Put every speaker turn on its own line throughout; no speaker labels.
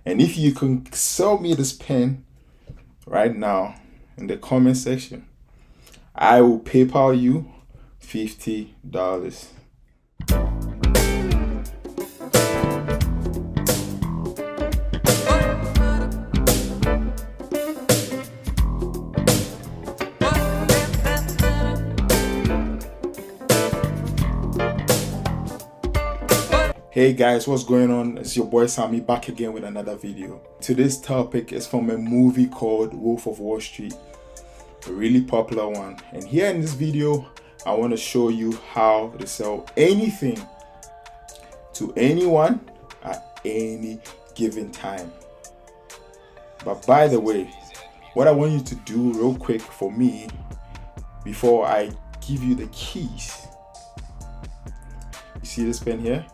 And if you can sell me this pen right now in the comment section, I will PayPal you $50. Hey guys, what's going on? It's your boy Sammy back again with another video. Today's topic is from a movie called Wolf of Wall Street, a really popular one. And here in this video, I want to show you how to sell anything to anyone at any given time. But by the way, what I want you to do real quick for me before I give you the keys, you see this pen here?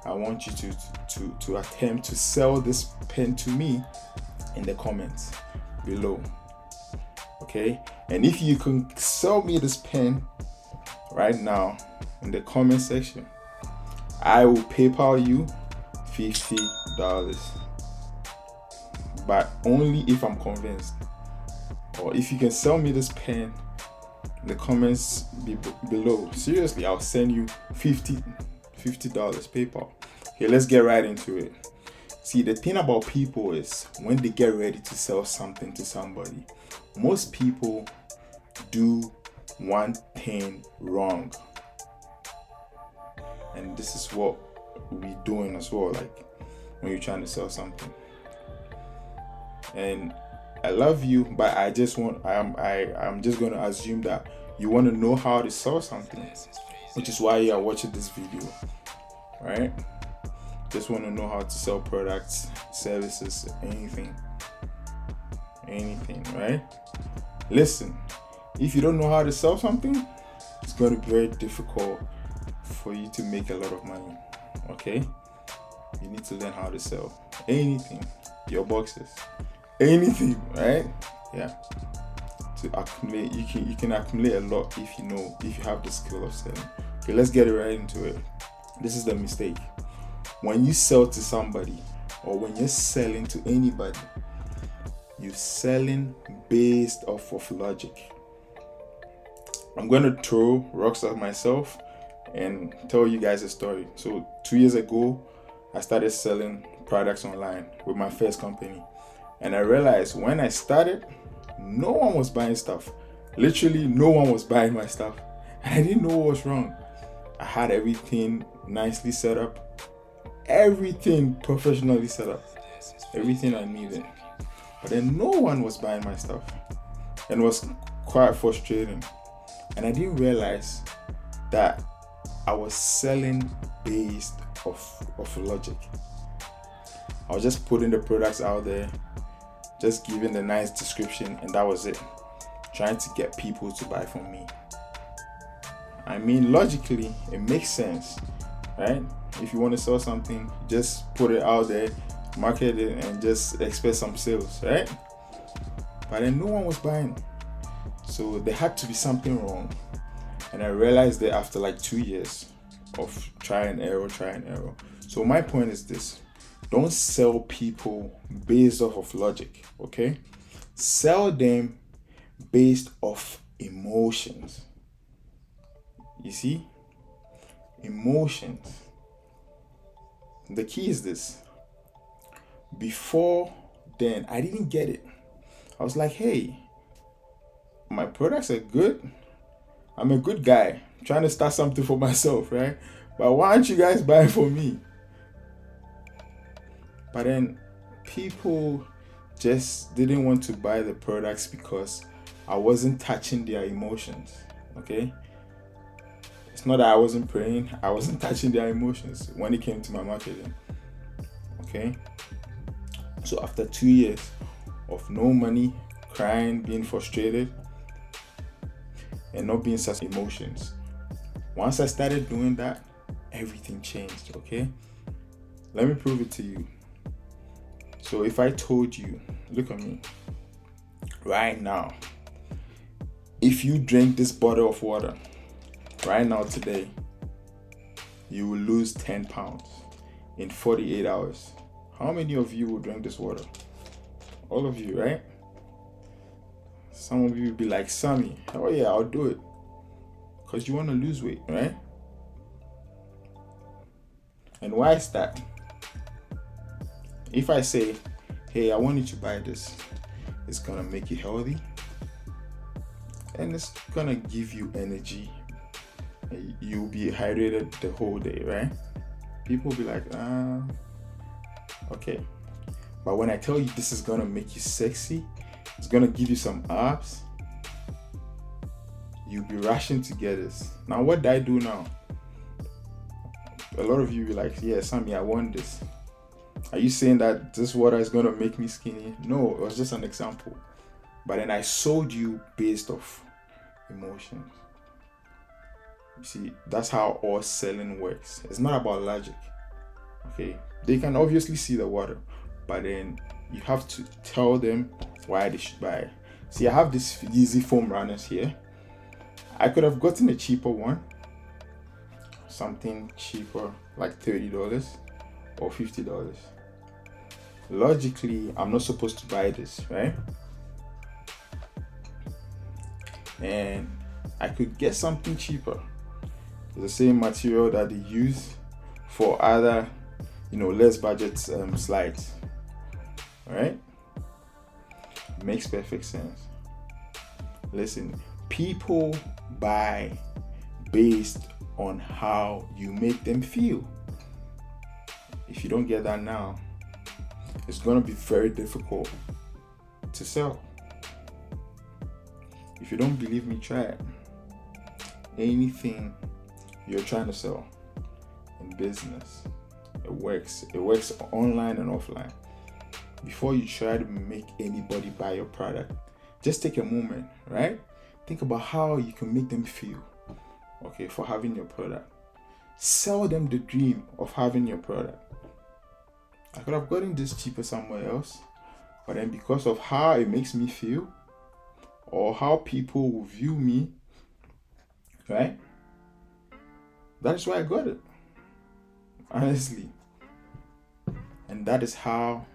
I want you to attempt to sell this pen to me in the comments below. Okay? And if you can sell me this pen right now in the comment section, I will PayPal you $50. But only if I'm convinced. Or if you can sell me this pen in the comments below. Seriously, I'll send you $50 PayPal. Okay, let's get right into it. See, the thing about people is when they get ready to sell something to somebody, most people do one thing wrong. And this is what we're doing as well, like when you're trying to sell something. And I love you, but I'm just gonna assume that you want to know how to sell something, which is why you are watching this video, right? Just want to know how to sell products, services, anything, right? Listen, if you don't know how to sell something, it's going to be very difficult for you to make a lot of money. Okay, you need to learn how to sell anything, your boxes, anything, right? Yeah, to accumulate, you can accumulate a lot if you have the skill of selling. Okay, let's get right into it. This is the mistake. When you sell to somebody, or when you're selling to anybody, you're selling based off of logic. I'm going to throw rocks at myself and tell you guys a story. So 2 years ago, I started selling products online with my first company. And I realized when I started, no one was buying stuff. Literally, no one was buying my stuff. And I didn't know what was wrong. I had everything nicely set up. Everything professionally set up, everything I needed, but then no one was buying my stuff, and it was quite frustrating. And I didn't realize that I was selling based off logic. I was just putting the products out there, just giving the nice description, and that was it, trying to get people to buy from me. I mean, logically it makes sense, right? If you want to sell something, just put it out there, market it, and just expect some sales, right? But then no one was buying. So there had to be something wrong. And I realized that after like 2 years of try and error. So my point is this: don't sell people based off of logic, okay? Sell them based off emotions. You see? Emotions. The key is this. Before then, I didn't get it. I was like, hey, my products are good. I'm a good guy. I'm trying to start something for myself, right? But why aren't you guys buying for me? But then people just didn't want to buy the products because I wasn't touching their emotions, okay? It's not that I wasn't praying, I wasn't touching their emotions when it came to my marketing. Okay? So after 2 years of no money, crying, being frustrated, and not being such emotions, once I started doing that, everything changed, okay? Let me prove it to you. So if I told you, look at me, right now, if you drink this bottle of water, right now today, you will lose 10 pounds in 48 hours. How many of you will drink this water? All of you, right? Some of you will be like, Sammy, oh yeah, I'll do it. Because you want to lose weight, right? And why is that? If I say, hey, I want you to buy this, it's going to make you healthy. And it's going to give you energy. You'll be hydrated the whole day, right? People will be like, okay. But when I tell you this is going to make you sexy, it's going to give you some abs, you'll be rushing to get this. Now, what do I do now? A lot of you will be like, yeah, Sammy, I want this. Are you saying that this water is going to make me skinny? No, it was just an example. But then I sold you based off emotions. You see, that's how all selling works. It's not about logic. Okay, they can obviously see the water, but then you have to tell them why they should buy it. See, I have this easy foam runners here. I could have gotten a cheaper one, something cheaper, like $30 or $50. Logically, I'm not supposed to buy this, right? And I could get something cheaper, the same material that they use for other, less budget slides. All right? Makes perfect sense. Listen, people buy based on how you make them feel. If you don't get that now, it's going to be very difficult to sell. If you don't believe me, try it. Anything you're trying to sell in business, it works. It works online and offline. Before you try to make anybody buy your product, just take a moment, right? Think about how you can make them feel, okay, for having your product. Sell them the dream of having your product. I could have gotten this cheaper somewhere else, but then because of how it makes me feel, or how people will view me, right? That's why I got it. Honestly. And that is how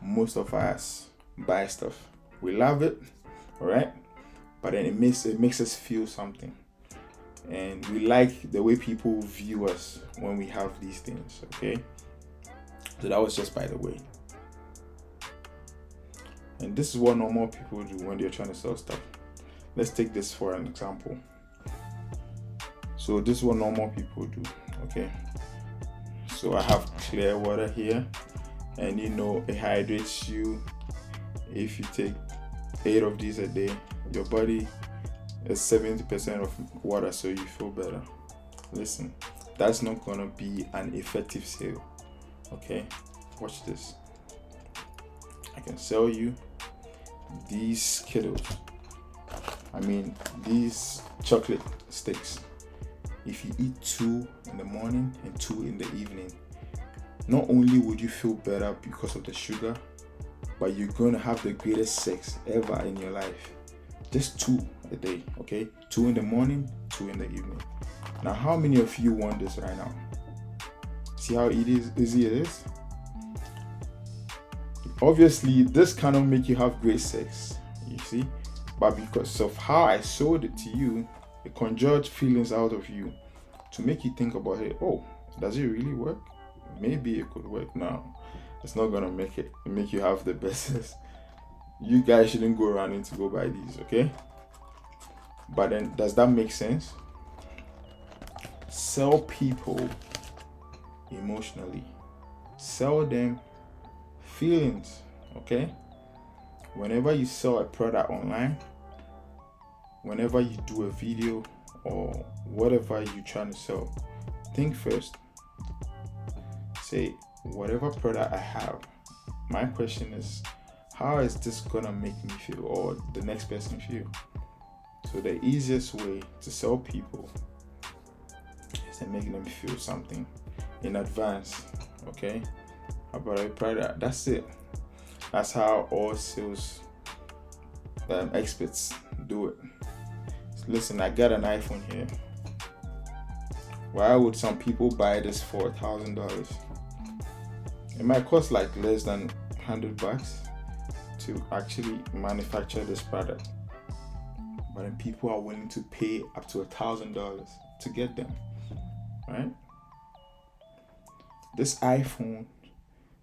most of us buy stuff. We love it, all right? But then it makes us feel something. And we like the way people view us when we have these things, okay? So that was just by the way. And this is what normal people do when they're trying to sell stuff. Let's take this for an example. So this is what normal people do, okay? So I have clear water here, and it hydrates you. If you take 8 of these a day, your body is 70% of water, so you feel better. Listen, that's not gonna be an effective sale, okay? Watch this. I can sell you these Skittles. These chocolate sticks. If you eat 2 in the morning and 2 in the evening, not only would you feel better because of the sugar, but you're going to have the greatest sex ever in your life. Just 2 a day, okay? 2 in the morning, 2 in the evening. Now, how many of you want this right now? See how easy it is? Obviously, this cannot make you have great sex, you see? But because of how I sold it to you, it conjured feelings out of you to make you think about it. Oh, does it really work? Maybe it could work. Now, it's not gonna make you have the best sex. You guys shouldn't go running to go buy these, okay? But then, does that make sense? Sell people emotionally. Sell them feelings, okay? Whenever you sell a product online, whenever you do a video or whatever you're trying to sell, think first. Say, whatever product I have, my question is, how is this gonna make me feel or the next person feel? So the easiest way to sell people is to make them feel something in advance, okay? About a product. That's it. That's how all sales experts do it. Listen, I got an iPhone here. Why would some people buy this for $1,000? It might cost like less than $100 to actually manufacture this product, but then people are willing to pay up to $1,000 to get them, right? This iPhone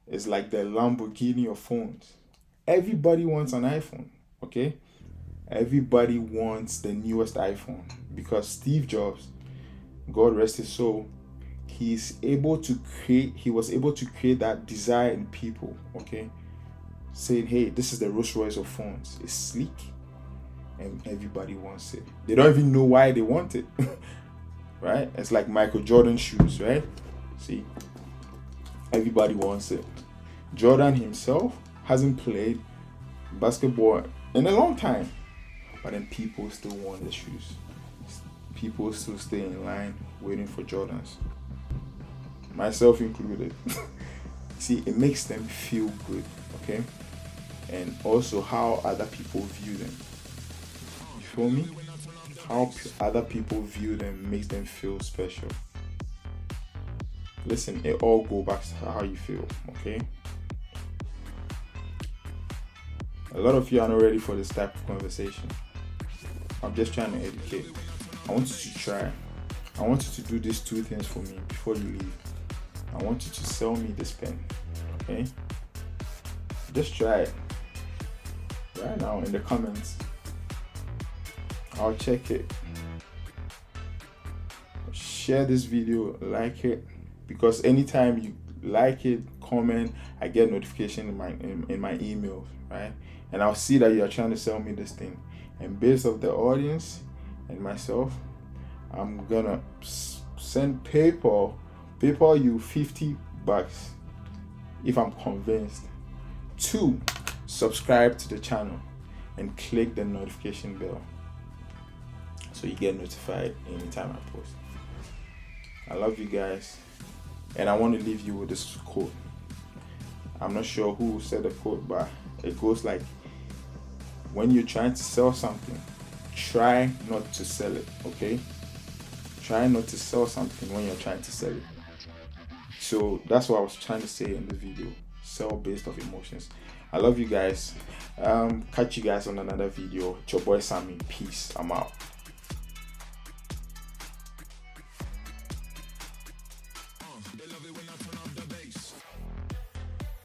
is like the Lamborghini of phones. Everybody wants an iPhone, okay? Everybody wants the newest iPhone because Steve Jobs, God rest his soul, he was able to create that desire in people, okay? Saying, hey, this is the Rolls Royce of phones. It's sleek and everybody wants it. They don't even know why they want it, right? It's like Michael Jordan shoes, right? See, everybody wants it. Jordan himself hasn't played basketball in a long time, but then people still want the shoes. People still stay in line waiting for Jordans, myself included. See, it makes them feel good, okay? And also how other people view them. You feel me? How other people view them makes them feel special. Listen, it all goes back to how you feel, okay? A lot of you are not ready for this type of conversation. I'm just trying to educate. I want you to try. I want you to do these two things for me before you leave. I want you to sell me this pen, okay? Just try it right now in the comments. I'll check it. Share this video, like it, because anytime you like it, comment, I get notification in my email, right? And I'll see that you are trying to sell me this thing. And based off the audience and myself, I'm gonna send PayPal you $50 if I'm convinced to subscribe to the channel and click the notification bell so you get notified anytime I post. I love you guys, and I want to leave you with this quote. I'm not sure who said the quote, but it goes like, when you're trying to sell something, try not to sell it, okay? Try not to sell something when you're trying to sell it. So that's what I was trying to say in the video. Sell based off emotions. I love you guys. Catch you guys on another video. It's your boy Sammy. Peace. I'm out.